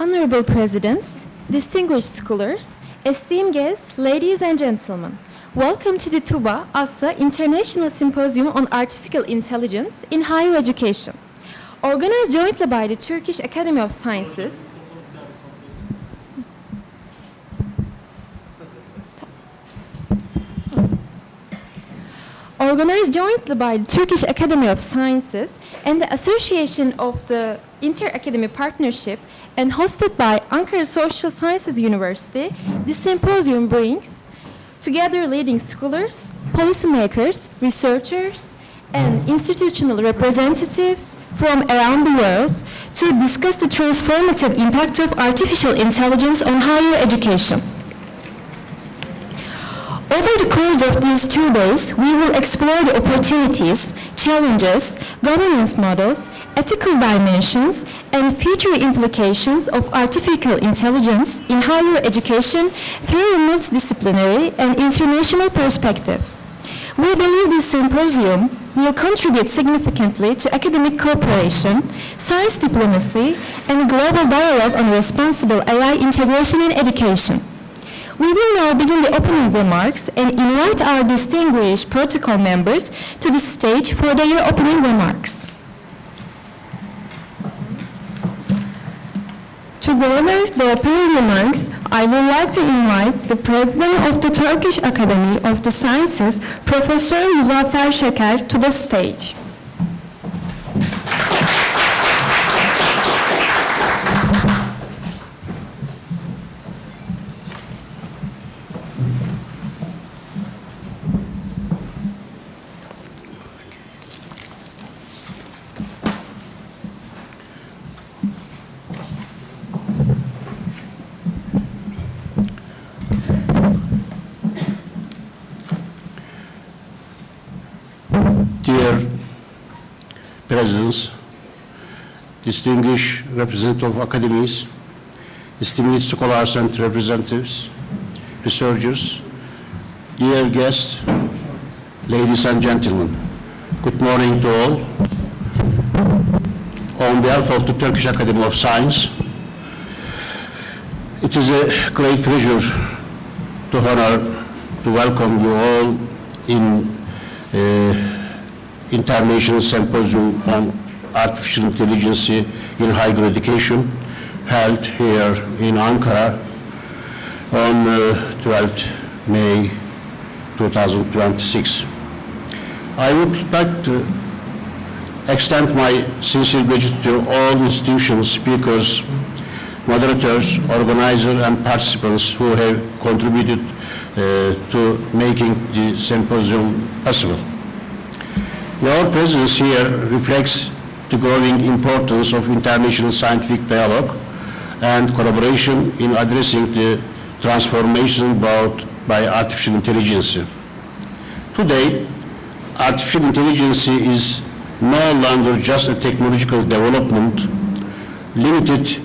Honorable Presidents, distinguished scholars, esteemed guests, ladies and gentlemen, welcome to the Tüba, Aassa International Symposium on Artificial Intelligence in Higher Education, organized jointly by the Turkish Academy of Sciences, and the Association of the InterAcademy Partnership and hosted by Ankara Social Sciences University. This symposium brings together leading scholars, policymakers, researchers, and institutional representatives from around the world to discuss the transformative impact of artificial intelligence on higher education. Over the course of these 2 days, we will explore the opportunities, challenges, governance models, ethical dimensions, and future implications of artificial intelligence in higher education through a multidisciplinary and international perspective. We believe this symposium will contribute significantly to academic cooperation, science diplomacy, and global dialogue on responsible AI integration in education. We will now begin the opening remarks and invite our distinguished protocol members to the stage for their opening remarks. To deliver the opening remarks, I would like to invite the President of the Turkish Academy of the Sciences, Professor Muzaffer Şeker, to the stage. Dear Presidents, distinguished representatives of academies, esteemed scholars and representatives, researchers, dear guests, ladies and gentlemen, good morning to all. On behalf of the Turkish Academy of Science, it is a great pleasure to welcome you all in International Sempozyum on Artificial Intelligence in Higher Education, held here in Ankara on 12th May 2026. I would like to extend my sincere gratitude to all institutions, speakers, moderators, organizers, and participants who have contributed to making the symposium possible. Your presence here reflects the growing importance of international scientific dialogue and collaboration in addressing the transformation brought by artificial intelligence. Today, artificial intelligence is no longer just a technological development limited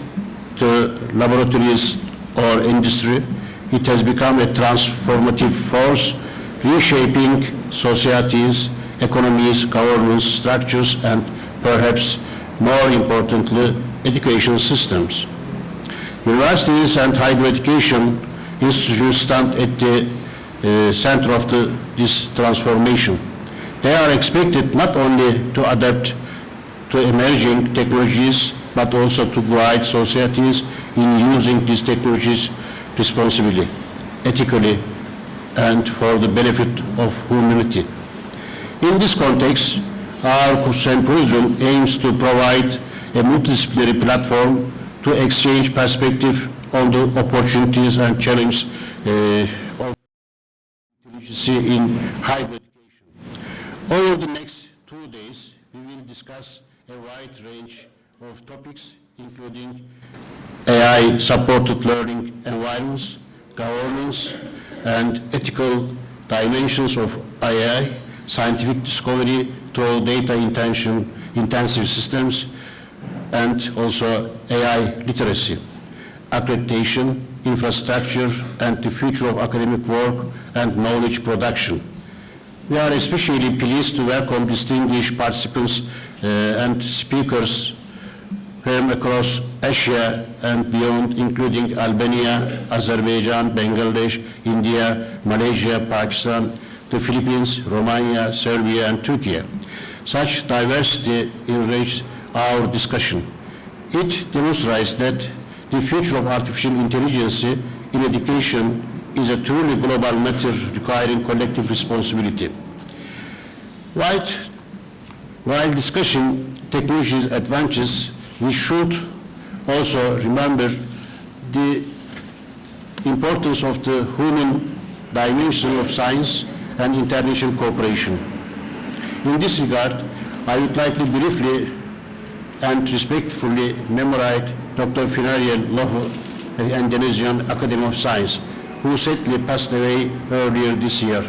to laboratories or industry. It has become a transformative force reshaping societies, economies, governance structures, and perhaps more importantly, education systems. Universities and higher education institutions stand at the center of this transformation. They are expected not only to adapt to emerging technologies, but also to guide societies in using these technologies responsibly, ethically, and for the benefit of humanity. In this context, our symposium aims to provide a multidisciplinary platform to exchange perspective on the opportunities and challenges of intelligence in higher education. Over the next 2 days, we will discuss a wide range of topics, including AI-supported learning environments, governance, and ethical dimensions of AI, scientific discovery through data-intensive systems, and also AI literacy, accreditation, infrastructure, and the future of academic work and knowledge production. We are especially pleased to welcome distinguished participants and speakers from across Asia and beyond, including Albania, Azerbaijan, Bangladesh, India, Malaysia, Pakistan, the Philippines, Romania, Serbia, and Turkey. Such diversity enriched our discussion. It demonstrates that the future of artificial intelligence in education is a truly global matter requiring collective responsibility. While discussing technology's advantages, we should also remember the importance of the human dimension of science and international cooperation. In this regard, I would like to briefly and respectfully commemorate Dr. Finaria Lohu, an Indonesian Academy of Science, who sadly passed away earlier this year.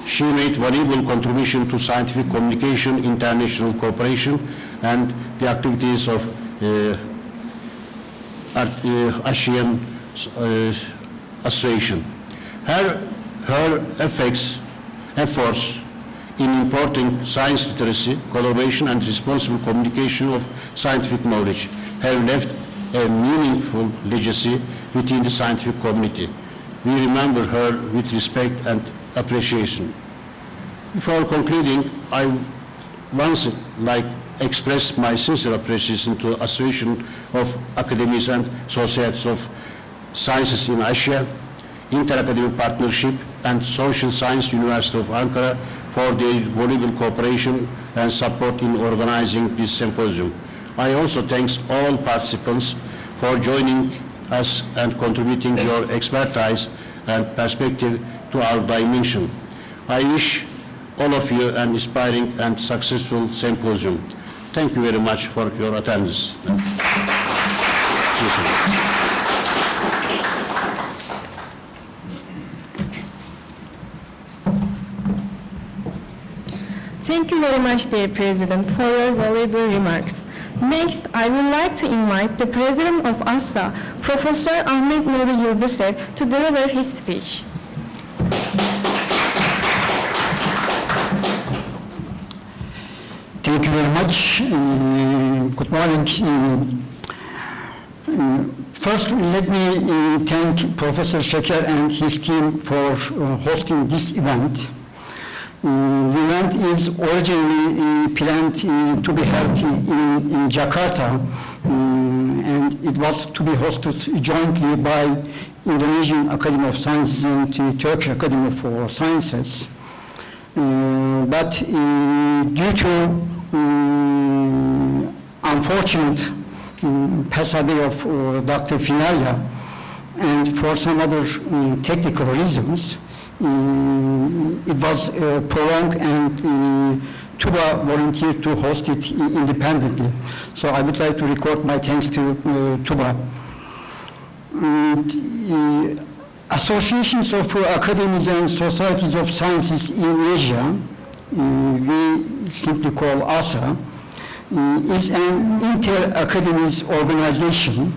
She made valuable contribution to scientific communication, international cooperation, and the activities of ASEAN Association. Her efforts in importing science literacy, collaboration, and responsible communication of scientific knowledge have left a meaningful legacy within the scientific community. We remember her with respect and appreciation. Before concluding, I once like express my sincere appreciation to the Association of Academies and Societies of Sciences in Asia, InterAcademy Partnership, and Social Science University of Ankara for their valuable cooperation and support in organizing this symposium. I also thank all participants for joining us and contributing your expertise and perspective to our dimension. I wish all of you an inspiring and successful symposium. Thank you very much for your attendance. Thank you very much, dear President, for your valuable remarks. Next, I would like to invite the President of Aassa, Professor Ahmet Nuri Yurdusev, to deliver his speech. Thank you very much. Good morning. First, let me thank Professor Şeker and his team for hosting this event. The event is originally planned to be held in Jakarta, and it was to be hosted jointly by Indonesian Academy of Sciences and Turkish Academy for Sciences. But due to unfortunate passing away of Dr. Finaria, and for some other technical reasons, it was prolonged, and Tüba volunteered to host it independently. So I would like to record my thanks to Tüba. Associations of academies and societies of sciences in Asia, we simply call Aassa, is an inter-academies organization.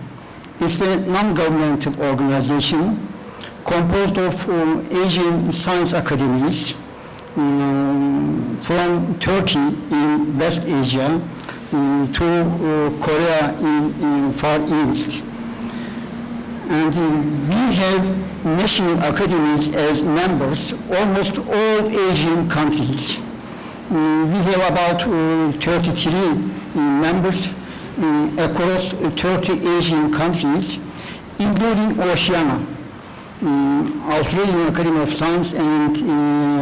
It's a non-governmental organization composed of Asian science academies from Turkey in West Asia to Korea in Far East. And we have national academies as members, almost all Asian countries. We have about 33 members across 30 Asian countries, including Oceania. Australian Academy of Science and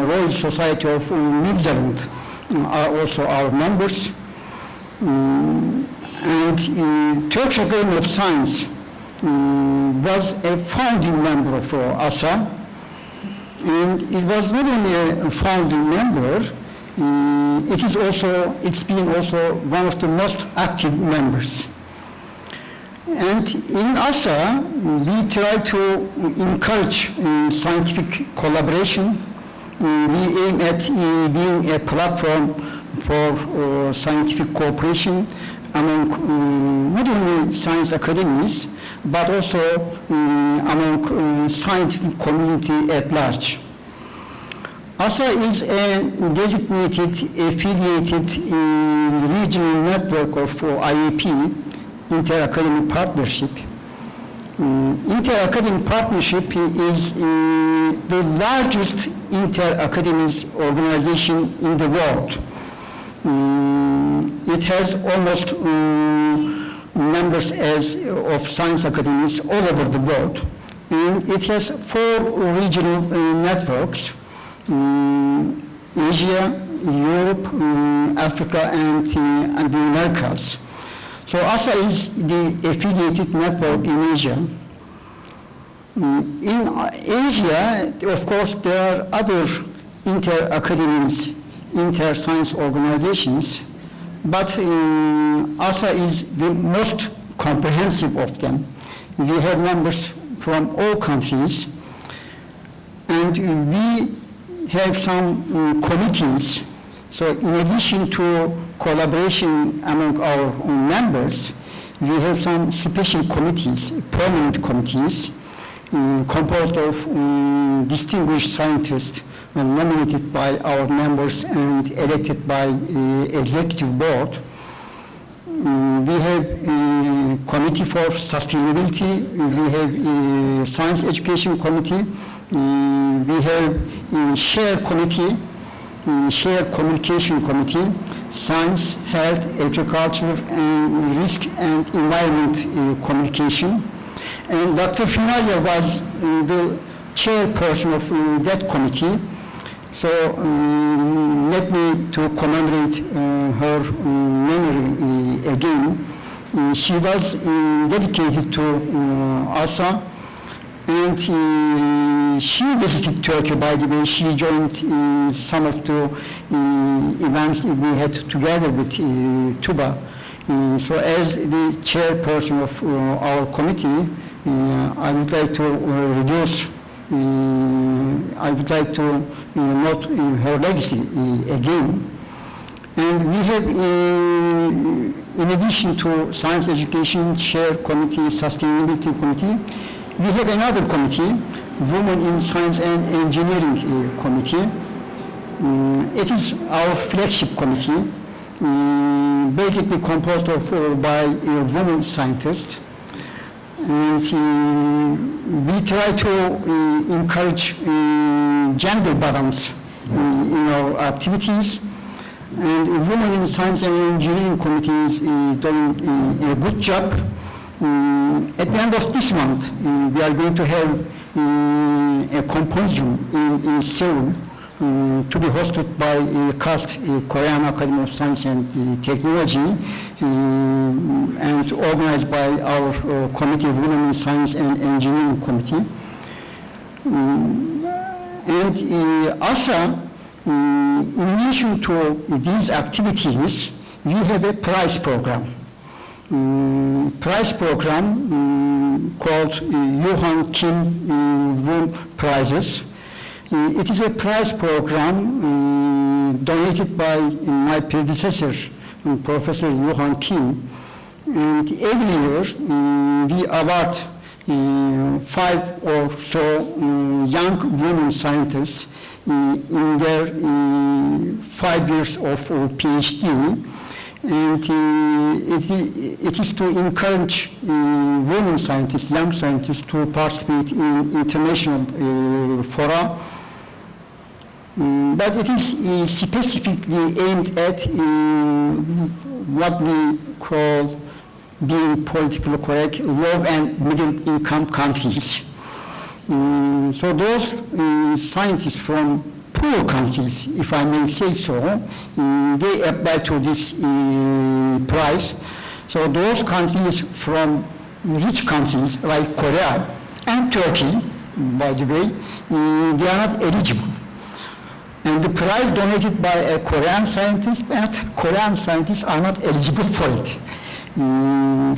Royal Society of New Zealand are also our members. And Turkish Academy of Science was a founding member of Aassa, and it was not only a founding member, it's been also one of the most active members. And in Aassa, we try to encourage scientific collaboration. We aim at being a platform for scientific cooperation among not only science academies, but also among scientific community at large. Aassa is a designated affiliated regional network of IAP, InterAcademy partnership. InterAcademy partnership is the largest inter-academies organization in the world. It has almost members of science academies all over the world. And it has 4 regional networks, Asia, Europe, Africa, and the Americas. So Aassa is the affiliated network in Asia. In Asia, of course, there are other inter-academies, inter-science organizations, but Aassa is the most comprehensive of them. We have members from all countries, and we have some committees. So in addition to collaboration among our members, we have some special committees, permanent committees, composed of distinguished scientists nominated by our members and elected by executive board. We have a committee for sustainability, we have a science education committee, we have a share committee, share communication committee, science, health, agriculture, and risk and environment communication. And Dr. Finalia was the chairperson of that committee. So let me to commemorate her memory again. She was dedicated to Aassa, and she visited Turkey, by the way. She joined some of the events we had together with Tüba. So as the chairperson of our committee, I would like to I would like to note her legacy again. And we have, in addition to science education, share committee, sustainability committee, we have another committee, Women in Science and Engineering Committee. It is our flagship committee, basically composed of by women scientists. And we try to encourage gender balance in our activities. And Women in Science and Engineering Committee is doing a good job. At the end of this month, we are going to have a Sempozyum in Seoul to be hosted by CAST, Korean Academy of Science and Technology, and organized by our Committee of Women in Science and Engineering Committee. And Aassa, in addition to these activities, we have a prize program. Prize program called Johan Kim Room Prizes. It is a prize program donated by my predecessor, Professor Johan Kim. And every year we award 5 or so young women scientists in their 5 years of PhD. And it is to encourage women scientists, young scientists, to participate in international fora. But it is specifically aimed at what we call, being politically correct, low and middle income countries. So those scientists from poor countries, if I may say so, they apply to this prize. So those countries from rich countries like Korea and Turkey, by the way, they are not eligible. And the prize donated by a Korean scientist, but Korean scientists are not eligible for it.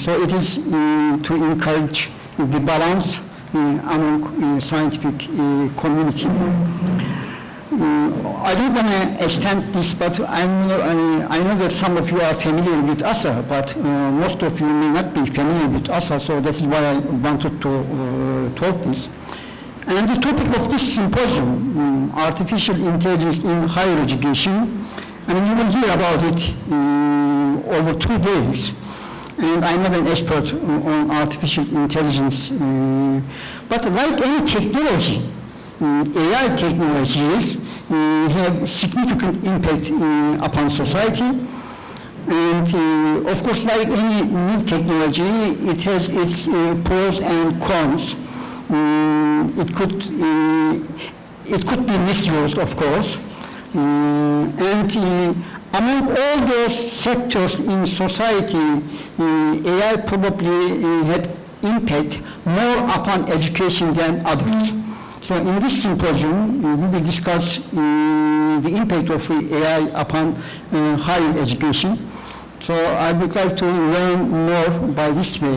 So it is to encourage the balance among scientific community. I don't want to extend this, but I know that some of you are familiar with Aassa, but most of you may not be familiar with Aassa, so that is why I wanted to talk this. And the topic of this symposium, artificial intelligence in higher education, and you will hear about it over 2 days. and I'm not an expert on artificial intelligence, but like any technology, AI technologies have significant impact upon society, and of course, like any new technology, it has its pros and cons. It could be misused, of course, and among all those sectors in society, AI probably had impact more upon education than others. So in this symposium, we will discuss the impact of AI upon higher education. So I would like to learn more by this way,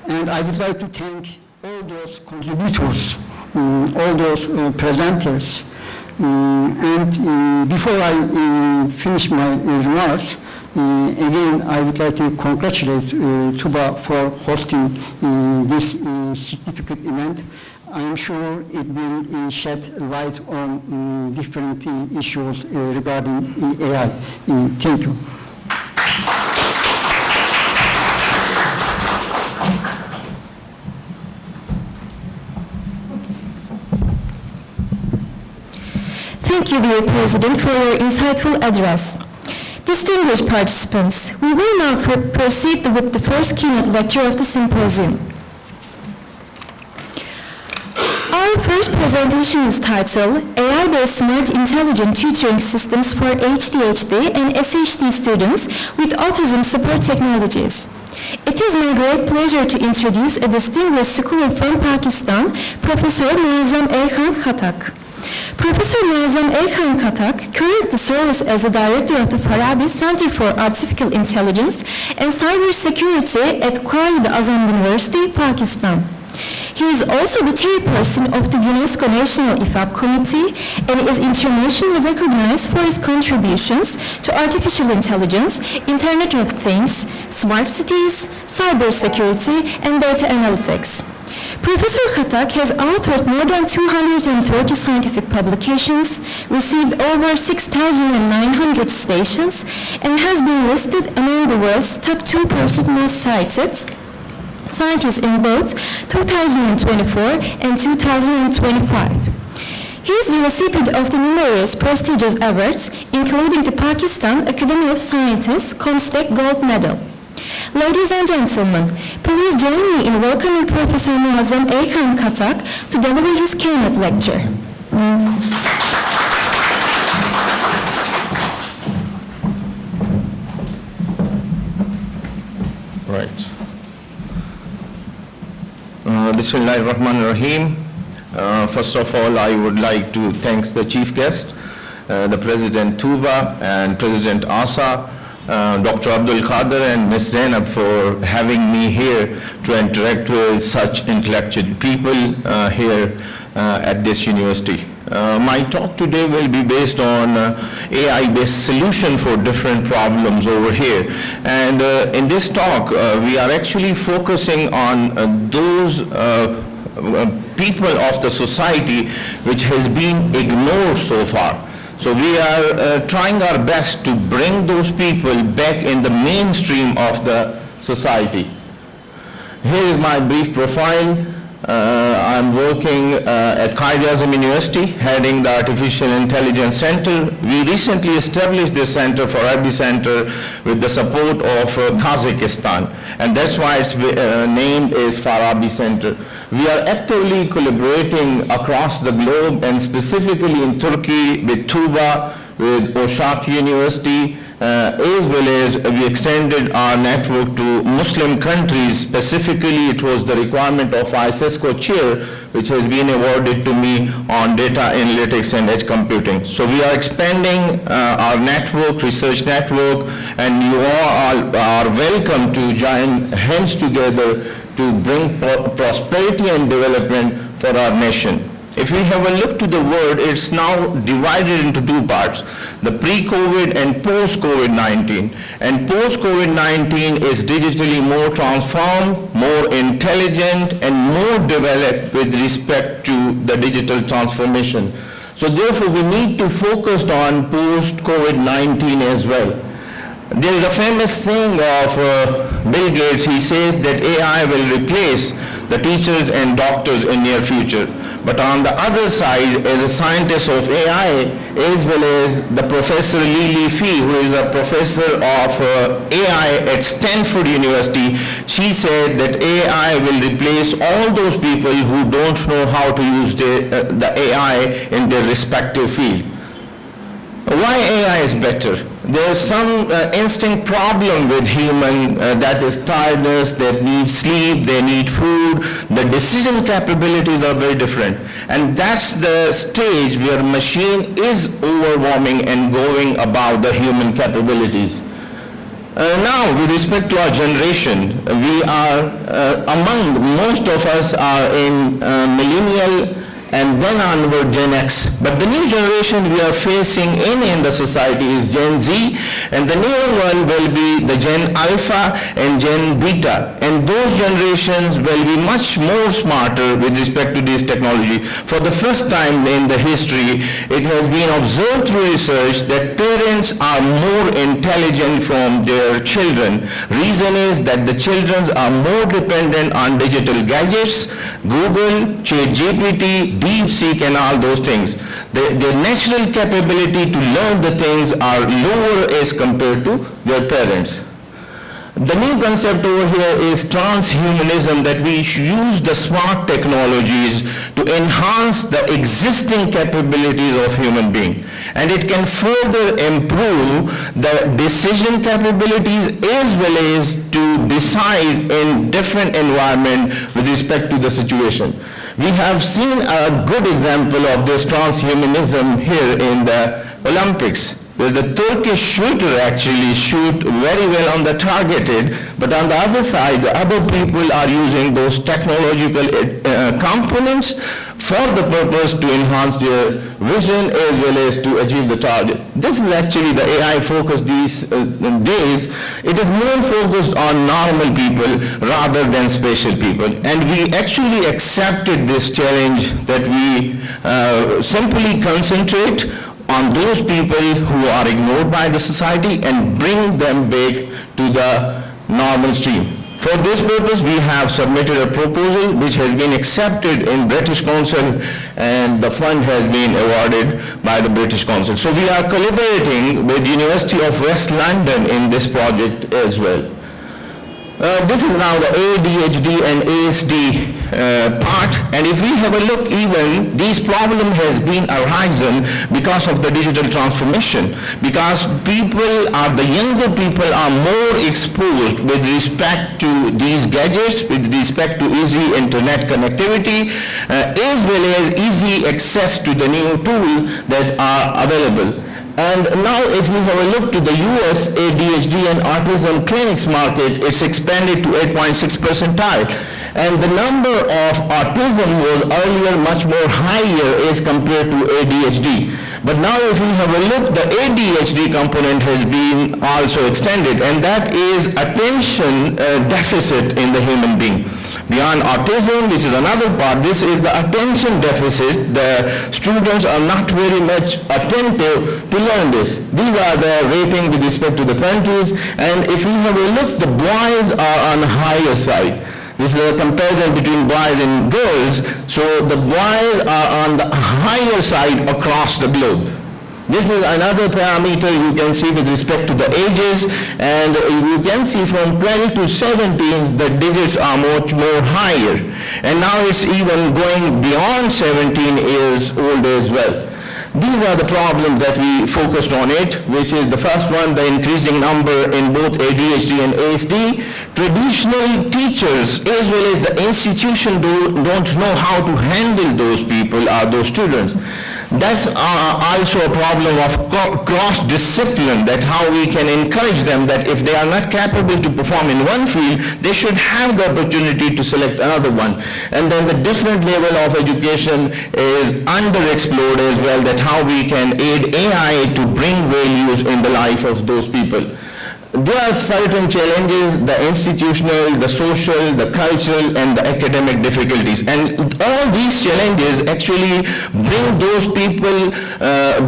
and I would like to thank all those contributors, all those presenters. And before I finish my remarks, again, I would like to congratulate Tüba for hosting this significant event. I'm sure it will shed light on different issues regarding AI. Thank you. Thank you, dear President, for your insightful address. Distinguished participants, we will now proceed with the first keynote lecture of the symposium. Our first presentation is titled AI-based Smart Intelligent Tutoring Systems for ADHD and SHD Students with Autism Support Technologies. It is my great pleasure to introduce a distinguished scholar from Pakistan, Professor Muazzam Khan Khattak. Professor Muazzam Khan Khattak currently serves as the director of the Farabi Center for Artificial Intelligence and Cybersecurity at Quaid-e-Azam University, Pakistan. He is also the chairperson of the UNESCO National IFAP Committee and is internationally recognized for his contributions to artificial intelligence, Internet of Things, smart cities, cybersecurity, and data analytics. Professor Khattak has authored more than 230 scientific publications, received over 6,900 citations, and has been listed among the world's top 2% most cited scientists in both 2024 and 2025. He is the recipient of the numerous prestigious awards, including the Pakistan Academy of Sciences Comstock Gold Medal. Ladies and gentlemen, please join me in welcoming Professor Muazzam Khan Khattak to deliver his keynote lecture. Right. Bismillahirrahmanirrahim. First of all, I would like to thank the chief guest, the President Tüba and President Aassa, Dr. Abdul Qadir and Ms. Zainab for having me here to interact with such intellectual people here at this university. My talk today will be based on AI-based solution for different problems over here. And in this talk, we are actually focusing on those people of the society which has been ignored so far. So we are trying our best to bring those people back in the mainstream of the society. Here is my brief profile. I'm working at Quaid-e-Azam University, heading the Artificial Intelligence Center. We recently established this center, Farabi Center, with the support of Kazakhstan, and that's why its name is Farabi Center. We are actively collaborating across the globe, and specifically in Turkey with Tüba, with Uşak University, as well as we extended our network to Muslim countries. Specifically, it was the requirement of ISESCO chair, which has been awarded to me on data analytics and edge computing. So we are expanding our network, research network, and you all are welcome to join hands together to bring prosperity and development for our nation. If we have a look to the world, it's now divided into two parts, the pre-COVID and post-COVID-19. And post-COVID-19 is digitally more transformed, more intelligent, and more developed with respect to the digital transformation. So therefore, we need to focus on post-COVID-19 as well. There is a famous saying of Bill Gates. He says that AI will replace the teachers and doctors in near future. But on the other side, as a scientist of AI, as well as the Professor Lili Fee, who is a professor of AI at Stanford University, she said that AI will replace all those people who don't know how to use the AI in their respective field. Why AI is better? There's some instinct problem with human, that is tiredness, they need sleep, they need food. The decision capabilities are very different. And that's the stage where machine is overwhelming and going above the human capabilities. Now, with respect to our generation, we are most of us are in millennial and then onward Gen X. But the new generation we are facing in the society is Gen Z, and the newer one will be the Gen Alpha and Gen Beta. And those generations will be much more smarter with respect to this technology. For the first time in the history, it has been observed through research that parents are more intelligent from their children. Reason is that the children are more dependent on digital gadgets, Google, ChatGPT, DeepSeek and all those things. Their natural capability to learn the things are lower as compared to their parents. The new concept over here is transhumanism, that we use the smart technologies to enhance the existing capabilities of human being. And it can further improve the decision capabilities as well as to decide in different environment with respect to the situation. We have seen a good example of this transhumanism here in the Olympics, where the Turkish shooter actually shoot very well on the targeted, but on the other side, the other people are using those technological components for the purpose to enhance their vision as well as to achieve the target. This is actually the AI focus these days. It is more focused on normal people rather than special people. And we actually accepted this challenge that we simply concentrate on those people who are ignored by the society and bring them back to the normal stream. For this purpose, we have submitted a proposal which has been accepted in British Council, and the fund has been awarded by the British Council. So we are collaborating with the University of West London in this project as well. This is now the ADHD and ASD part, and if we have a look, even this problem has been arisen because of the digital transformation, because the younger people are more exposed with respect to these gadgets, with respect to easy internet connectivity, as well as easy access to the new tools that are available. And now if we have a look to the US ADHD and autism clinics market, it's expanded to 8.6 percentile. And the number of autism was earlier much more higher as compared to ADHD. But now if we have a look, the ADHD component has been also extended, and that is attention deficit in the human being. Beyond autism, which is another part, this is the attention deficit. The students are not very much attentive to learn this. These are the rating with respect to the countries, and if you have a look, the boys are on the higher side. This is a comparison between boys and girls, so the boys are on the higher side across the globe. This is another parameter you can see with respect to the ages, and you can see from 12 to 17 the digits are much more higher, and now it's even going beyond 17 years old as well. These are the problems that we focused on it, which is the first one, the increasing number in both ADHD and ASD. Traditional teachers as well as the institution don't know how to handle those people or those students. That's also a problem of cross-discipline, that how we can encourage them that if they are not capable to perform in one field, they should have the opportunity to select another one. And then the different level of education is underexplored as well, that how we can aid AI to bring values in the life of those people. There are certain challenges, the institutional, the social, the cultural, and the academic difficulties. And all these challenges actually bring those people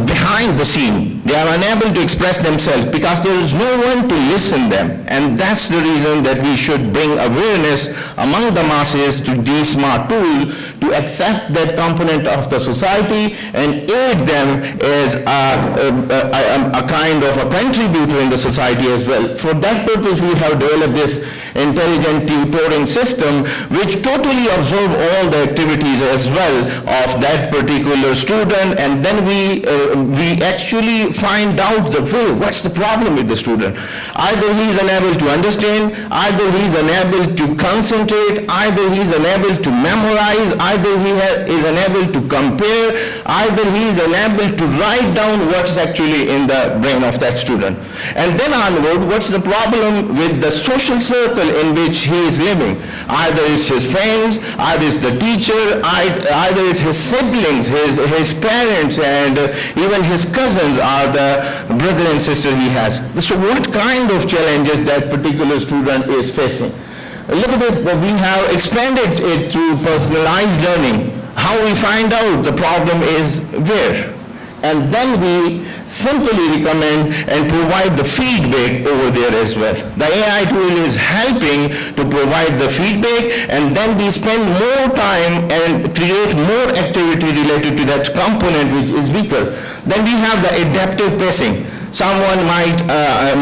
behind the scene. They are unable to express themselves because there is no one to listen them. And that's the reason that we should bring awareness among the masses to these smart tools to accept that component of the society and aid them as a kind of a contributor in the society as well. For that purpose, we have developed this intelligent tutoring system which totally observe all the activities as well of that particular student, and then we actually find out the way, what's the problem with the student. Either he is unable to understand, either he is unable to concentrate, either he is unable to memorize, either he is unable to compare, either he is unable to write down what's actually in the brain of that student. And then onward, what's the problem with the social circle in which he is living? Either it's his friends, either it's the teacher, either it's his siblings, his parents, and even his cousins are the brother and sister he has. So what kind of challenges that particular student is facing? Look at this, we have expanded it to personalized learning. How we find out the problem is where? And then we simply recommend and provide the feedback over there as well. The AI tool is helping to provide the feedback, and then we spend more time and create more activity related to that component which is weaker. Then we have the adaptive pacing. Someone might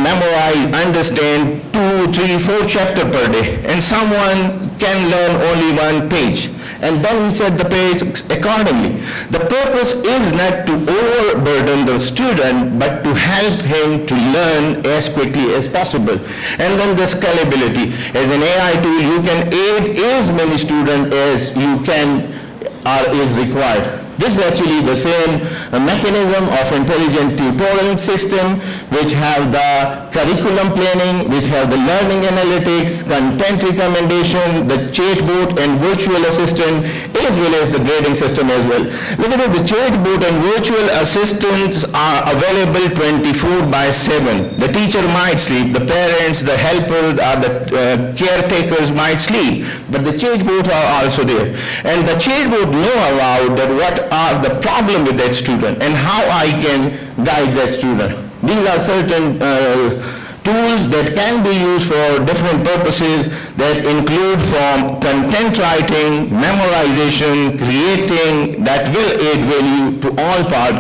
memorize, understand 2, 3, 4 chapters per day, and someone can learn only 1 page. And then we set the pace accordingly. The purpose is not to overburden the student, but to help him to learn as quickly as possible. And then the scalability. As an AI tool, you can aid as many students as you can or is required. This is actually the same mechanism of intelligent tutoring system, which have the curriculum planning, which have the learning analytics, content recommendation, the chatbot and virtual assistant, as well as the grading system as well. Look at it, the chatbot and virtual assistants are available 24/7. The teacher might sleep, the parents, the helpers, the caretakers might sleep, but the chatbots are also there. And the chatbot know about that what are the problem with that student and how I can guide that student. These are certain tools that can be used for different purposes that include from content writing, memorization, creating, that will add value to all part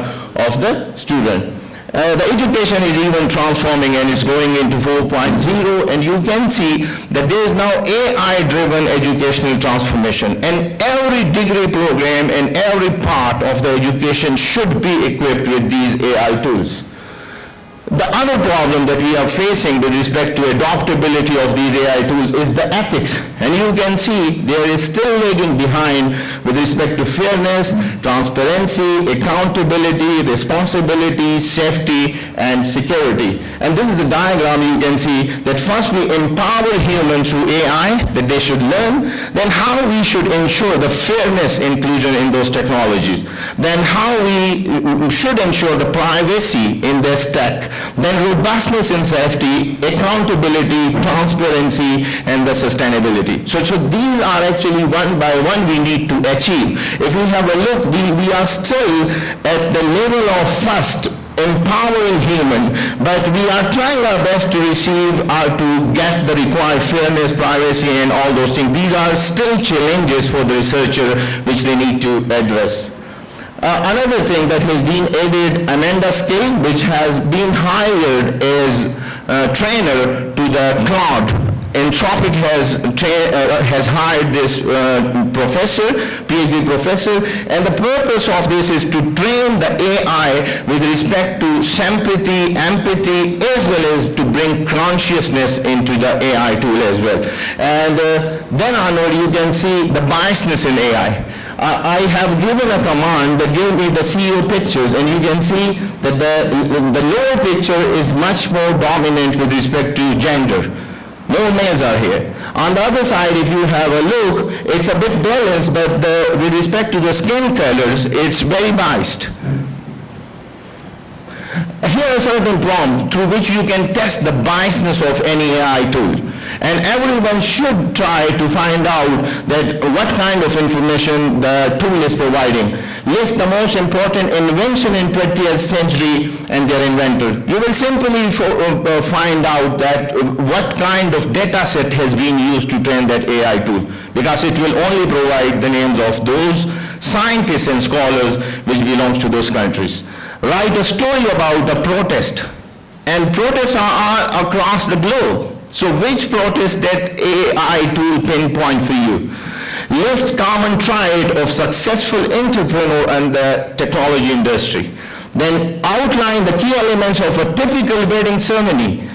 of the student. The education is even transforming and is going into 4.0, and you can see that there is now AI-driven educational transformation, and every degree program and every part of the education should be equipped with these AI tools. The other problem that we are facing with respect to adoptability of these AI tools is the ethics. And you can see there is still lagging behind with respect to fairness, transparency, accountability, responsibility, safety, and security. And this is the diagram. You can see that first we empower humans through AI, that they should learn, then how we should ensure the fairness inclusion in those technologies, then how we should ensure the privacy in this tech, then robustness and safety, accountability, transparency, and the sustainability. So these are actually one by one we need to achieve. If we have a look, we are still at the level of first empowering human, but we are trying our best to receive or to get the required fairness, privacy, and all those things. These are still challenges for the researcher which they need to address. Another thing that has been added, Amanda Skill, which has been hired as a trainer to the cloud. Anthropic has hired this professor, PhD professor, and the purpose of this is to train the AI with respect to sympathy, empathy, as well as to bring consciousness into the AI tool as well. And then onward you can see the biasness in AI. I have given a command that gave me the CEO pictures, and you can see that the lower picture is much more dominant with respect to gender. More males are here. On the other side, if you have a look, it's a bit balanced, but with respect to the skin colors, it's very biased. Here is a certain prompt through which you can test the biasness of any AI tool. And everyone should try to find out that what kind of information the tool is providing. List the most important invention in 20th century and their inventor. You will simply find out that what kind of data set has been used to train that AI tool, because it will only provide the names of those scientists and scholars which belongs to those countries. Write a story about a protest, and protests are across the globe. So which protest that AI tool pinpoint for you? List common trait of successful entrepreneur and the technology industry. Then outline the key elements of a typical wedding ceremony.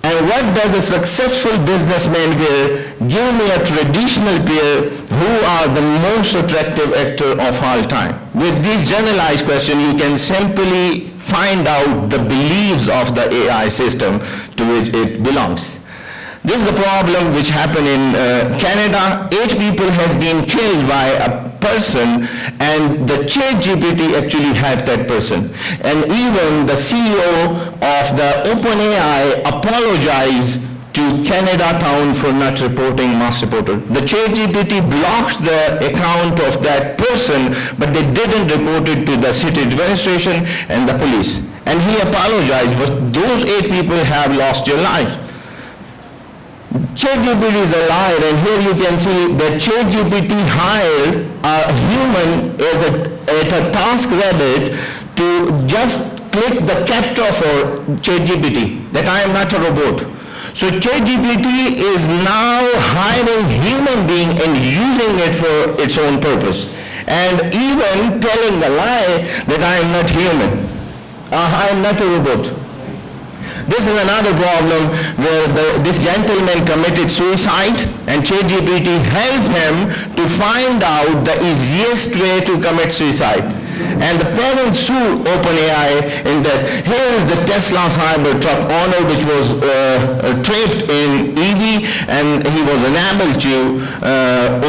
And what does a successful businessman wear? Give me a traditional pair who are the most attractive actor of all time. With this generalized question, you can simply find out the beliefs of the AI system to which it belongs. This is the problem which happened in Canada. 8 people has been killed by a person, and the ChatGPT actually had that person. And even the CEO of the OpenAI apologized to Canada town for not reporting mass reporter. The ChatGPT blocked the account of that person, but they didn't report it to the city administration and the police. And he apologized, but those 8 people have lost their lives. ChatGPT is a liar, and here you can see that ChatGPT hired a human at a TaskRabbit to just click the captcha for ChatGPT, that I am not a robot. So ChatGPT is now hiring human being and using it for its own purpose, and even telling the lie that I am not human. I am not a robot. This is another problem where this gentleman committed suicide, and ChatGPT helped him to find out the easiest way to commit suicide. And the parents sued OpenAI in that here is the Tesla Cybertruck owner which was trapped in EV, and he was unable to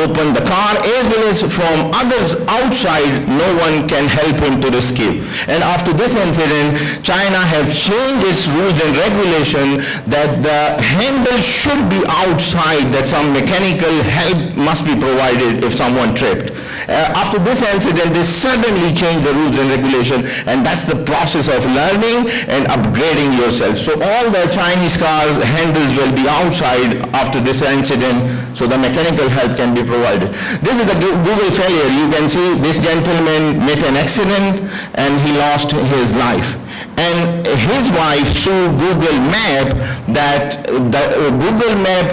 open the car, as well as from others outside no one can help him to rescue. And after this incident, China have changed its rules and regulation that the handle should be outside, that some mechanical help must be provided if someone tripped. After this incident, they suddenly changed the rules and regulation, and that's the process of learning and upgrading yourself. So all the Chinese cars handles will be outside after this incident, so the mechanical help can be provided. This is the Google failure. You can see this gentleman met an accident and he lost his life. And his wife sued Google Map that the Google Map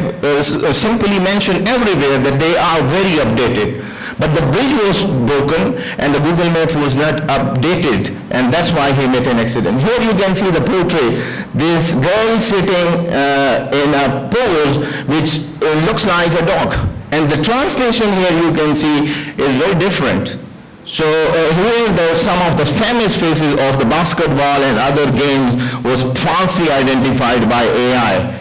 simply mentioned everywhere that they are very updated. But the bridge was broken and the Google Map was not updated, and that's why he met an accident. Here you can see the portrait. This girl sitting in a pose which looks like a dog. And the translation here you can see is very different. So here some of the famous faces of the basketball and other games was falsely identified by AI.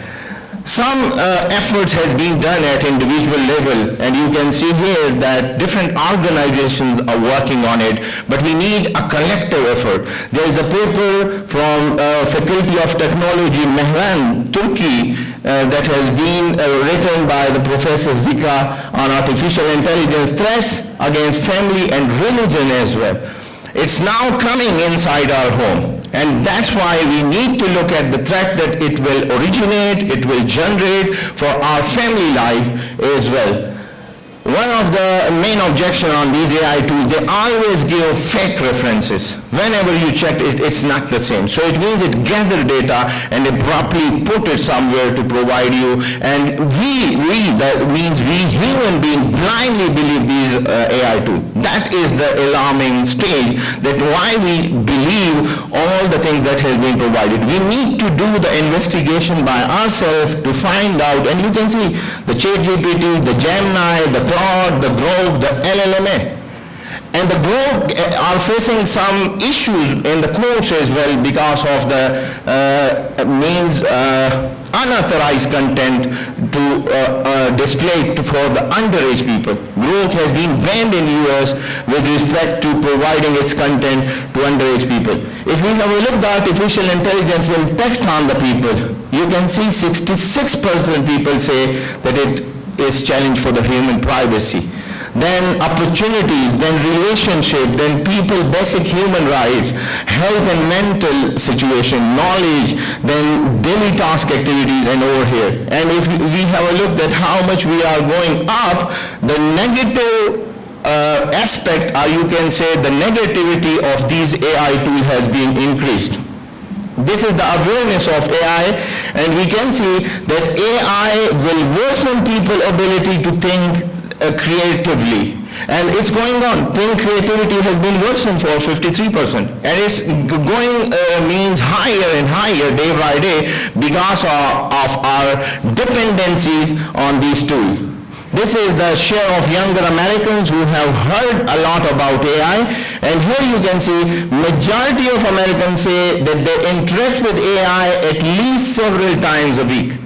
Some efforts has been done at individual level, and you can see here that different organizations are working on it, but we need a collective effort. There is a paper from Faculty of Technology, Mehran, Turkey, that has been written by the Professor Zeka on artificial intelligence threats against family and religion as well. It's now coming inside our home. And that's why we need to look at the threat that it will originate, it will generate for our family life as well. One of the main objections on these AI tools, they always give fake references. Whenever you check it, it's not the same. So it means it gathers data and abruptly put it somewhere to provide you. And that means we human beings blindly believe these AI tools. That is the alarming stage, that why we believe all the things that has been provided. We need to do the investigation by ourselves to find out, and you can see the ChatGPT, the Gemini, the Claude, the Grok, the LLMA. And the Grok are facing some issues in the courts as well because of the unauthorized content to display for the underage people. Grok has been banned in US with respect to providing its content to underage people. If we have a look at artificial intelligence impact on the people, you can see 66% people say that it is challenge for the human privacy. Then opportunities, then relationship, then people, basic human rights, health and mental situation, knowledge, then daily task activities and over here. And if we have a look at how much we are going up, the negative aspect, or you can say the negativity of these AI tools has been increased. This is the awareness of AI, and we can see that AI will worsen people's ability to think creatively. And it's going on. Think creativity has been worsened for 53%. And it's going means higher and higher day by day because of our dependencies on these tools. This is the share of younger Americans who have heard a lot about AI, and here you can see majority of Americans say that they interact with AI at least several times a week.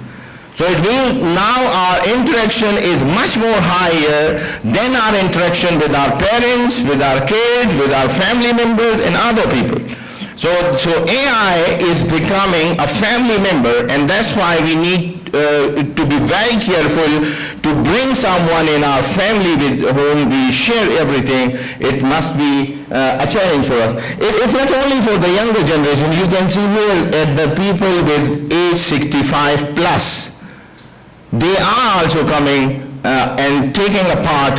So it means now our interaction is much more higher than our interaction with our parents, with our kids, with our family members and other people. So AI is becoming a family member, and that's why we need to be very careful to bring someone in our family with whom we share everything. It must be a challenge for us. It's not only for the younger generation. You can see here at the people with age 65 plus. They are also coming and taking a part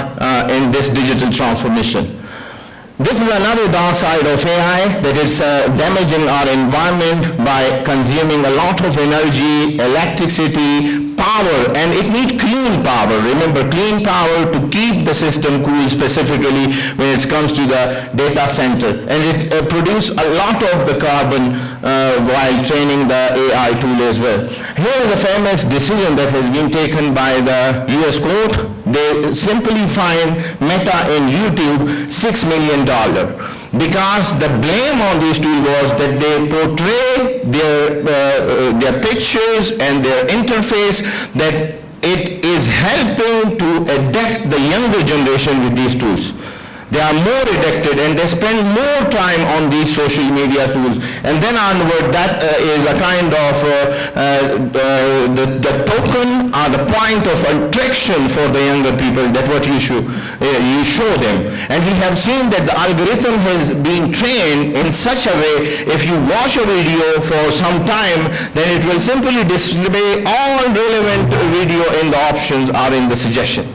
in this digital transformation. This is another dark side of AI, that is damaging our environment by consuming a lot of energy, electricity, power, and it needs clean power. Remember, clean power to keep the system cool, specifically when it comes to the data center. And it produces a lot of the carbon while training the AI tool as well. Here is a famous decision that has been taken by the US court. They simply fined Meta and YouTube $6 million because the blame on these tools was that they portray their pictures and their interface that it is helping to adapt the younger generation with these tools. They are more addicted and they spend more time on these social media tools. And then onward, that is a kind of the token or the point of attraction for the younger people, that what you show them. And we have seen that the algorithm has been trained in such a way, if you watch a video for some time, then it will simply display all relevant video in the options or in the suggestion.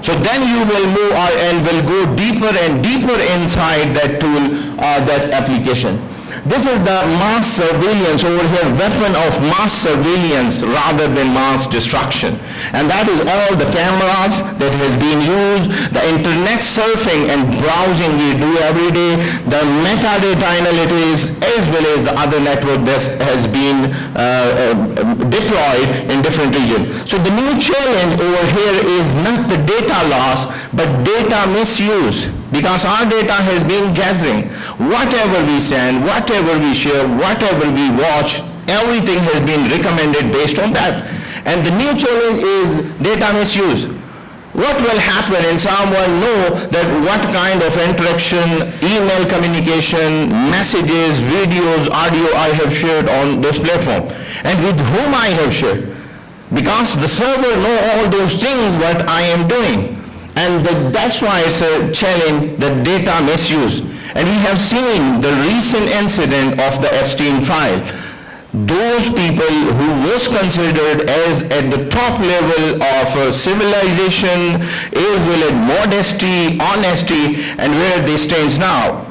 So then you will move and will go deeper and deeper inside that tool or that application. This is the mass surveillance over here, weapon of mass surveillance rather than mass destruction. And that is all the cameras that has been used, the internet surfing and browsing we do every day, the metadata analytics, as well as the other network that has been deployed in different regions. So the new challenge over here is not the data loss, but data misuse. Because our data has been gathering. Whatever we send, whatever we share, whatever we watch, everything has been recommended based on that. And the new challenge is data misuse. What will happen when someone know that what kind of interaction, email communication, messages, videos, audio I have shared on this platform, and with whom I have shared? Because the server know all those things what I am doing. And that's why it's a challenge, the data misuse. And we have seen the recent incident of the Epstein file. Those people who was considered as at the top level of civilization, as well as modesty, honesty, and where they stand now.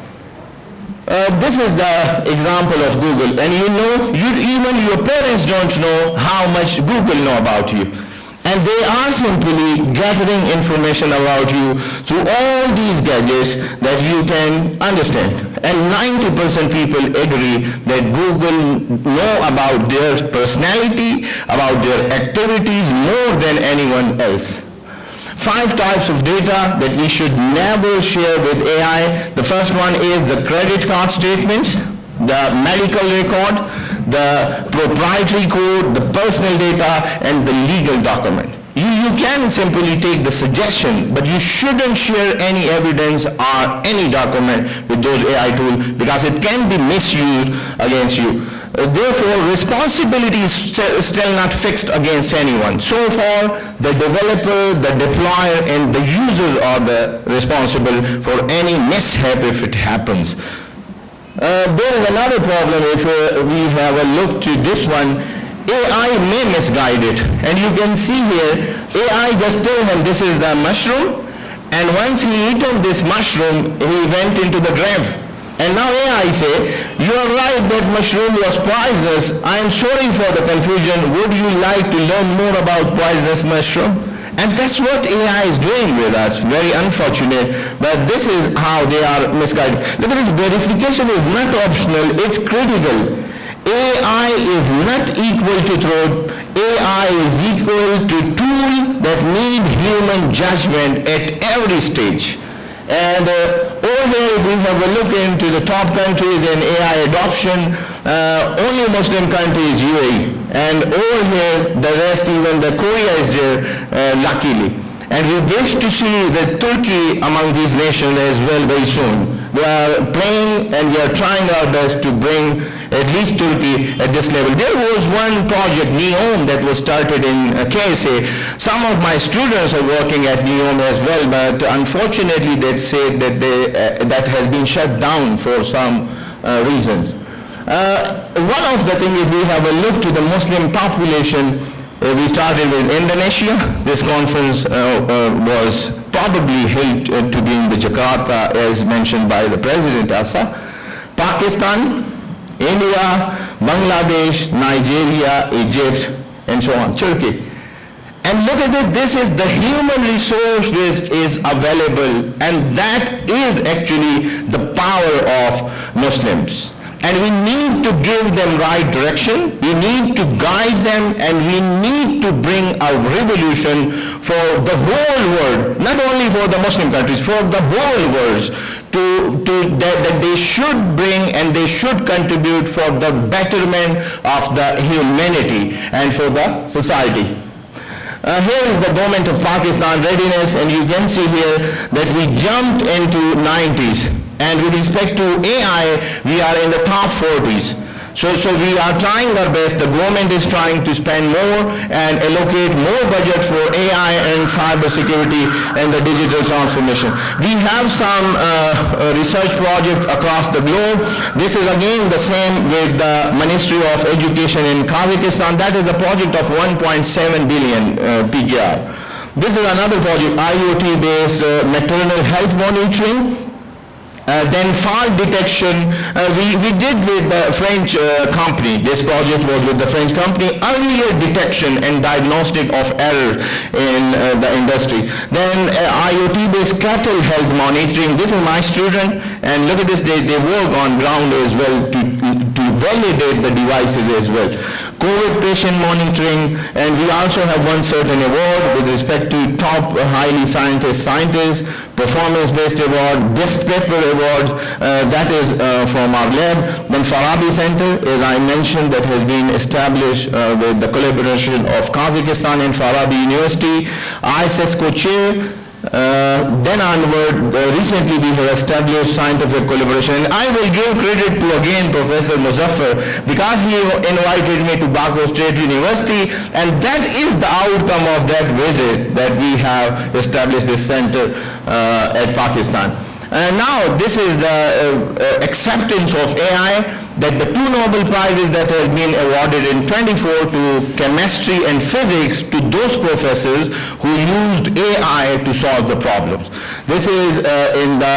This is the example of Google. And you know, even your parents don't know how much Google know about you. And they are simply gathering information about you through all these gadgets that you can understand. And 90% people agree that Google know about their personality, about their activities more than anyone else. 5 types of data that we should never share with AI. The first one is the credit card statements, the medical record, the proprietary code, the personal data, and the legal document. You can simply take the suggestion, but you shouldn't share any evidence or any document with those AI tools because it can be misused against you. Therefore, responsibility is still not fixed against anyone. So far, the developer, the deployer, and the users are the responsible for any mishap if it happens. There is another problem if we have a look to this one. AI may misguide it, and you can see here, AI just told him this is the mushroom, and once he eaten this mushroom, he went into the grave. And now AI say, you are right that mushroom was poisonous. I am sorry for the confusion. Would you like to learn more about poisonous mushroom? And that's what AI is doing with us. Very unfortunate, but this is how they are misguided. Look at this, verification is not optional, it's critical. AI is not equal to truth. AI is equal to tool that need human judgment at every stage. And over here, if we have a look into the top countries in AI adoption, only Muslim country is UAE. And over here, the rest, even the Korea is there, luckily. And we wish to see the Turkey among these nations as well very soon. We are praying and we are trying our best to bring at least Turkey at this level. There was one project, NEOM, that was started in KSA. Some of my students are working at NEOM as well, but unfortunately they said that that has been shut down for some reasons. One of the things, if we have a look to the Muslim population, we started with Indonesia. This conference was probably held to be in the Jakarta, as mentioned by the President Aassa. Pakistan, India, Bangladesh, Nigeria, Egypt, and so on, Turkey. And look at this is the human resource which is available, and that is actually the power of Muslims. And we need to give them right direction, we need to guide them, and we need to bring a revolution for the whole world, not only for the Muslim countries, for the whole world, that they should bring and they should contribute for the betterment of the humanity and for the society. Here is the government of Pakistan readiness, and you can see here that we jumped into 90s. And with respect to AI, we are in the top 40s. So we are trying our best. The government is trying to spend more and allocate more budget for AI and cyber security and the digital transformation. We have some research project across the globe. This is again the same with the Ministry of Education in Kazakhstan. That is a project of 1.7 billion PKR. This is another project, IoT-based maternal health monitoring. Then fall detection, we did with the French company. This project was with the French company, earlier detection and diagnostic of errors in the industry. Then IoT-based cattle health monitoring. This is my student, and look at this, they work on ground as well to validate the devices as well. COVID patient monitoring, and we also have one certain award with respect to top highly scientists, performance-based award, best paper awards, that is from our lab. Then Farabi Center, as I mentioned, that has been established with the collaboration of Kazakhstan and Farabi University, ISS co-chair. Then onward, recently we have established scientific collaboration. And I will give credit to again Professor Muzaffar because he invited me to Baku State University, and that is the outcome of that visit that we have established this center at Pakistan. Now this is the acceptance of AI, that the two Nobel Prizes that have been awarded in 24 to chemistry and physics to those professors who used AI to solve the problems. This is in the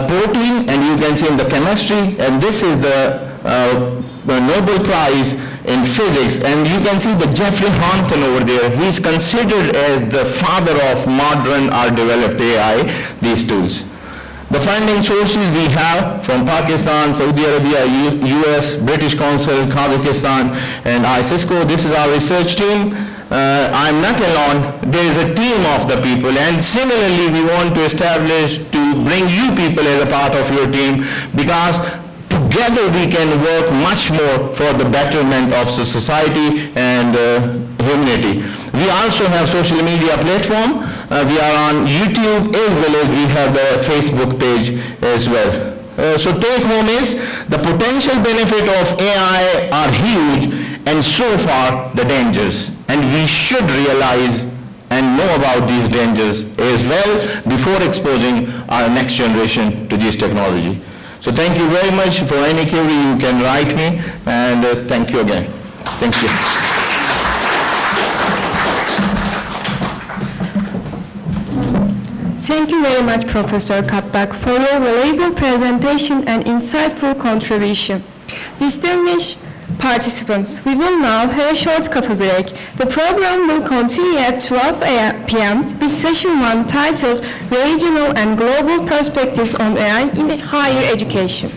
protein, and you can see in the chemistry, and this is the Nobel Prize in physics, and you can see the Jeffrey Hampton over there. He's considered as the father of modern or developed AI, these tools. The funding sources we have from Pakistan, Saudi Arabia, US, British Council, Kazakhstan, and ISISCO. This is our research team. I'm not alone. There is a team of the people, and similarly we want to establish to bring you people as a part of your team, because together we can work much more for the betterment of the society and humanity. We also have social media platform. We are on YouTube as well as we have the Facebook page as well. So take home is the potential benefit of AI are huge and so far the dangers. And we should realize and know about these dangers as well before exposing our next generation to this technology. So thank you very much. For any query you can write me, and thank you again. Thank you. Thank you very much, Professor Kattak, for your valuable presentation and insightful contribution. Distinguished participants, we will now have a short coffee break. The program will continue at 12 p.m. with session 1 titled Regional and Global Perspectives on AI in Higher Education.